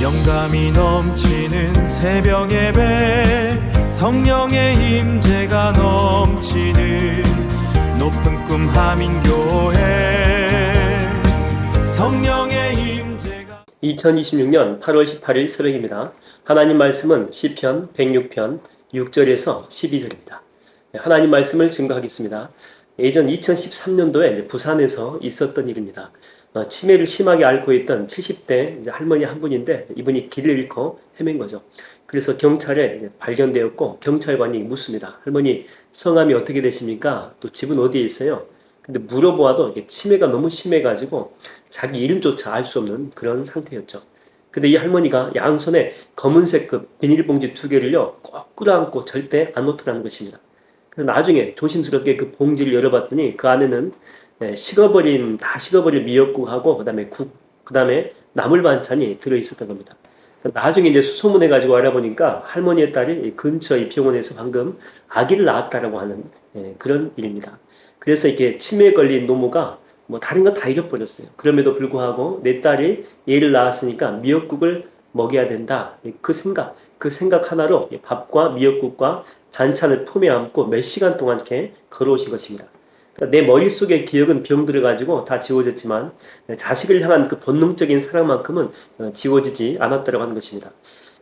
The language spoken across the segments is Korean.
영감이 넘치는 새벽 예배, 성령의 임재가 넘치는 높은 꿈 하민교회. 성령의 임재가 2026년 8월 18일 새벽입니다. 하나님 말씀은 시편 106편 6절에서 12절입니다. 하나님 말씀을 증거하겠습니다. 예전 2013년도에 부산에서 있었던 일입니다. 치매를 심하게 앓고 있던 70대 할머니 한 분인데, 이분이 길을 잃고 헤맨 거죠. 그래서 경찰에 발견되었고, 경찰관이 묻습니다. 할머니 성함이 어떻게 되십니까? 또 집은 어디에 있어요? 근데 물어보아도 이게 치매가 너무 심해가지고 자기 이름조차 알 수 없는 그런 상태였죠. 근데 이 할머니가 양손에 검은색 그 비닐봉지 2개를요 꼭 끌어안고 절대 안 놓더라는 것입니다. 그래서 나중에 조심스럽게 그 봉지를 열어봤더니 그 안에는 다 식어버린 미역국하고 그다음에 나물 반찬이 들어있었던 겁니다. 나중에 이제 수소문해가지고 알아보니까 할머니의 딸이 근처 이 병원에서 방금 아기를 낳았다라고 하는 그런 일입니다. 그래서 이렇게 치매에 걸린 노모가 뭐 다른 거 다 잃어버렸어요. 그럼에도 불구하고 내 딸이 얘를 낳았으니까 미역국을 먹여야 된다. 그 생각 하나로 밥과 미역국과 반찬을 품에 안고 몇 시간 동안 이렇게 걸어오신 것입니다. 그러니까 내 머릿속의 기억은 병들어가지고 다 지워졌지만 자식을 향한 그 본능적인 사랑만큼은 지워지지 않았다고 하는 것입니다.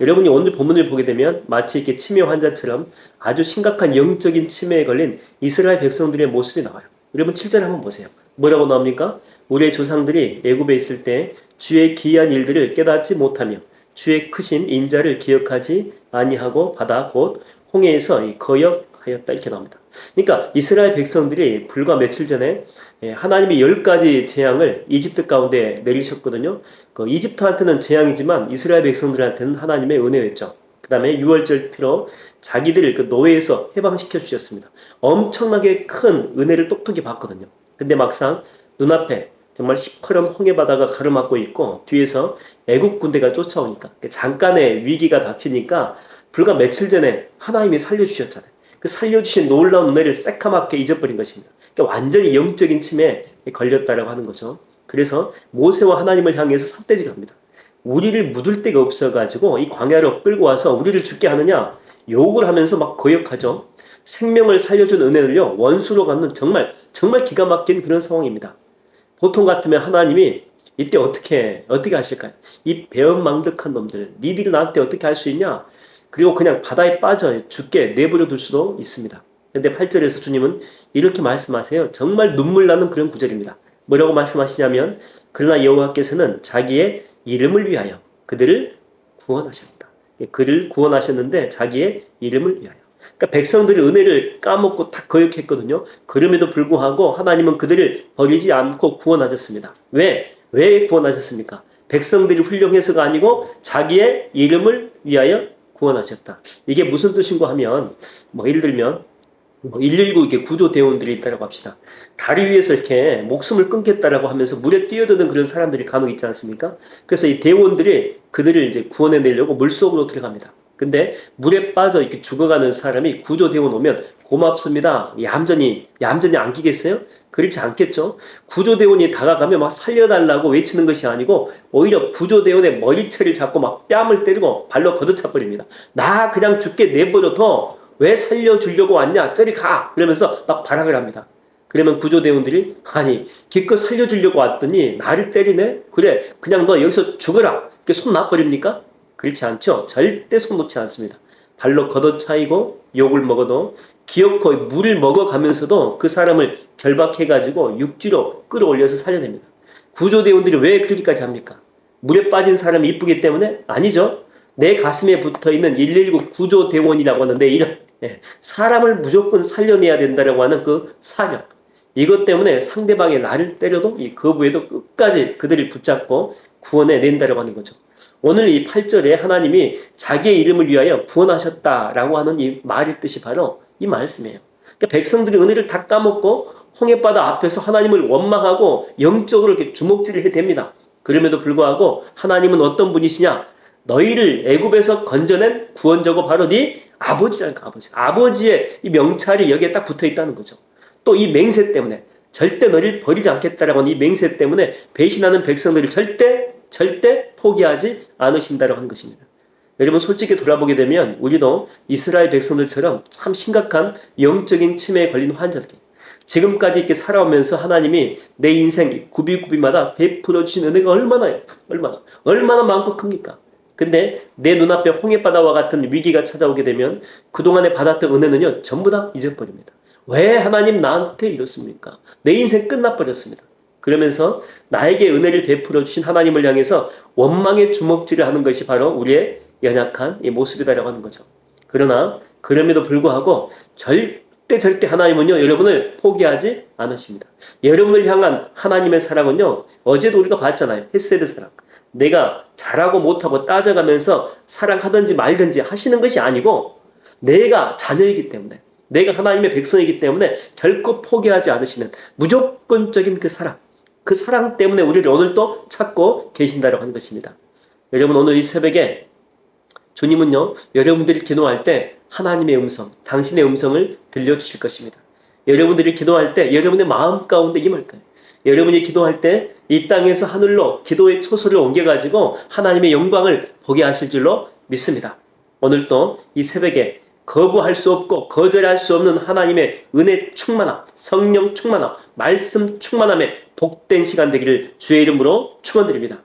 여러분이 오늘 본문을 보게 되면 마치 이렇게 치매 환자처럼 아주 심각한 영적인 치매에 걸린 이스라엘 백성들의 모습이 나와요. 여러분 7절 한번 보세요. 뭐라고 나옵니까? 우리의 조상들이 애굽에 있을 때 주의 기이한 일들을 깨닫지 못하며 주의 크신 인자를 기억하지 아니하고 바다 곧 홍해에서 거역하였다, 이렇게 나옵니다. 그러니까 이스라엘 백성들이 불과 며칠 전에 하나님이 10가지 재앙을 이집트 가운데 내리셨거든요. 그 이집트한테는 재앙이지만 이스라엘 백성들한테는 하나님의 은혜였죠. 그 다음에 6월절 피로 자기들을 그 노예에서 해방시켜 주셨습니다. 엄청나게 큰 은혜를 똑똑히 받거든요. 근데 막상 눈앞에 정말 시커먼 홍해바다가 가로막고 있고 뒤에서 애국 군대가 쫓아오니까 잠깐의 위기가 닥치니까 불과 며칠 전에 하나님이 살려주셨잖아요. 그 살려주신 놀라운 은혜를 새카맣게 잊어버린 것입니다. 그러니까 완전히 영적인 치매에 걸렸다라고 하는 거죠. 그래서 모세와 하나님을 향해서 삿대질합니다. 우리를 묻을 데가 없어가지고 이 광야로 끌고 와서 우리를 죽게 하느냐, 욕을 하면서 막 거역하죠. 생명을 살려준 은혜를요 원수로 갚는 정말 기가 막힌 그런 상황입니다. 보통 같으면 하나님이 이때 어떻게 하실까요? 이 배은망덕한 놈들, 니들이 나한테 어떻게 할 수 있냐? 그리고 그냥 바다에 빠져 죽게 내버려 둘 수도 있습니다. 근데 8절에서 주님은 이렇게 말씀하세요. 정말 눈물 나는 그런 구절입니다. 뭐라고 말씀하시냐면, 그러나 여호와께서는 자기의 이름을 위하여 그들을 구원하셨다. 그를 구원하셨는데 자기의 이름을 위하여. 그러니까 백성들이 은혜를 까먹고 다 거역했거든요. 그럼에도 불구하고 하나님은 그들을 버리지 않고 구원하셨습니다. 왜 구원하셨습니까? 백성들이 훌륭해서가 아니고 자기의 이름을 위하여 구원하셨다. 이게 무슨 뜻인가 하면, 예를 들면 119 이렇게 구조대원들이 있다라고 합시다. 다리 위에서 이렇게 목숨을 끊겠다라고 하면서 물에 뛰어드는 그런 사람들이 간혹 있지 않습니까? 그래서 이 대원들이 그들을 이제 구원해내려고 물속으로 들어갑니다. 근데 물에 빠져 이렇게 죽어가는 사람이 구조대원 오면 고맙습니다, 얌전히 안기겠어요? 그렇지 않겠죠. 구조대원이 다가가면 막 살려달라고 외치는 것이 아니고 오히려 구조대원의 머리채를 잡고 막 뺨을 때리고 발로 걷어차 버립니다. 나 그냥 죽게 내버려둬, 왜 살려주려고 왔냐, 저리 가, 그러면서 막 발악을 합니다. 그러면 구조대원들이, 아니 기껏 살려주려고 왔더니 나를 때리네? 그래, 그냥 너 여기서 죽어라, 이렇게 손 놔버립니까? 그렇지 않죠. 절대 손 놓지 않습니다. 발로 걷어차이고 욕을 먹어도 기어코 물을 먹어가면서도 그 사람을 결박해가지고 육지로 끌어올려서 살려냅니다. 구조대원들이 왜 그렇게까지 합니까? 물에 빠진 사람이 이쁘기 때문에? 아니죠. 내 가슴에 붙어있는 119 구조대원이라고 하는 내 이름, 사람을 무조건 살려내야 된다고 하는 그 사명, 이것 때문에 상대방이 나를 때려도 이 거부에도 끝까지 그들을 붙잡고 구원해낸다고 하는 거죠. 오늘 이 8절에 하나님이 자기의 이름을 위하여 구원하셨다라고 하는 이 말의 뜻이 바로 이 말씀이에요. 그러니까 백성들이 은혜를 다 까먹고 홍해바다 앞에서 하나님을 원망하고 영적으로 이렇게 주먹질을 해댑니다. 그럼에도 불구하고 하나님은 어떤 분이시냐? 너희를 애굽에서 건져낸 구원자고 바로 네 아버지라니까, 아버지의 이 명찰이 여기에 딱 붙어 있다는 거죠. 또 이 맹세 때문에 절대 너희를 버리지 않겠다라고 하는 이 맹세 때문에 배신하는 백성들을 절대 절대 포기하지 않으신다고 하는 것입니다. 여러분 솔직히 돌아보게 되면 우리도 이스라엘 백성들처럼 참 심각한 영적인 치매에 걸린 환자들이에요. 지금까지 이렇게 살아오면서 하나님이 내 인생 구비구비마다 베풀어 주신 은혜가 얼마나 많고 큽니까? 근데 내 눈앞에 홍해바다와 같은 위기가 찾아오게 되면 그동안에 받았던 은혜는요 전부 다 잊어버립니다. 왜 하나님 나한테 이렇습니까? 내 인생 끝나버렸습니다. 그러면서 나에게 은혜를 베풀어 주신 하나님을 향해서 원망의 주먹질을 하는 것이 바로 우리의 연약한 이 모습이다라고 하는 거죠. 그러나 그럼에도 불구하고 절대 하나님은요 여러분을 포기하지 않으십니다. 여러분을 향한 하나님의 사랑은요 어제도 우리가 봤잖아요. 헤세드 사랑. 내가 잘하고 못하고 따져가면서 사랑하든지 말든지 하시는 것이 아니고 내가 자녀이기 때문에 내가 하나님의 백성이기 때문에 결코 포기하지 않으시는 무조건적인 그 사랑 때문에 우리를 오늘 또 찾고 계신다고 하는 것입니다. 여러분 오늘 이 새벽에 주님은요 여러분들이 기도할 때 하나님의 음성, 당신의 음성을 들려주실 것입니다. 여러분들이 기도할 때 여러분의 마음 가운데 임할 거예요. 여러분이 기도할 때 이 땅에서 하늘로 기도의 초소를 옮겨가지고 하나님의 영광을 보게 하실 줄로 믿습니다. 오늘도 이 새벽에 거부할 수 없고 거절할 수 없는 하나님의 은혜 충만함, 성령 충만함, 말씀 충만함에 복된 시간 되기를 주의 이름으로 축원드립니다.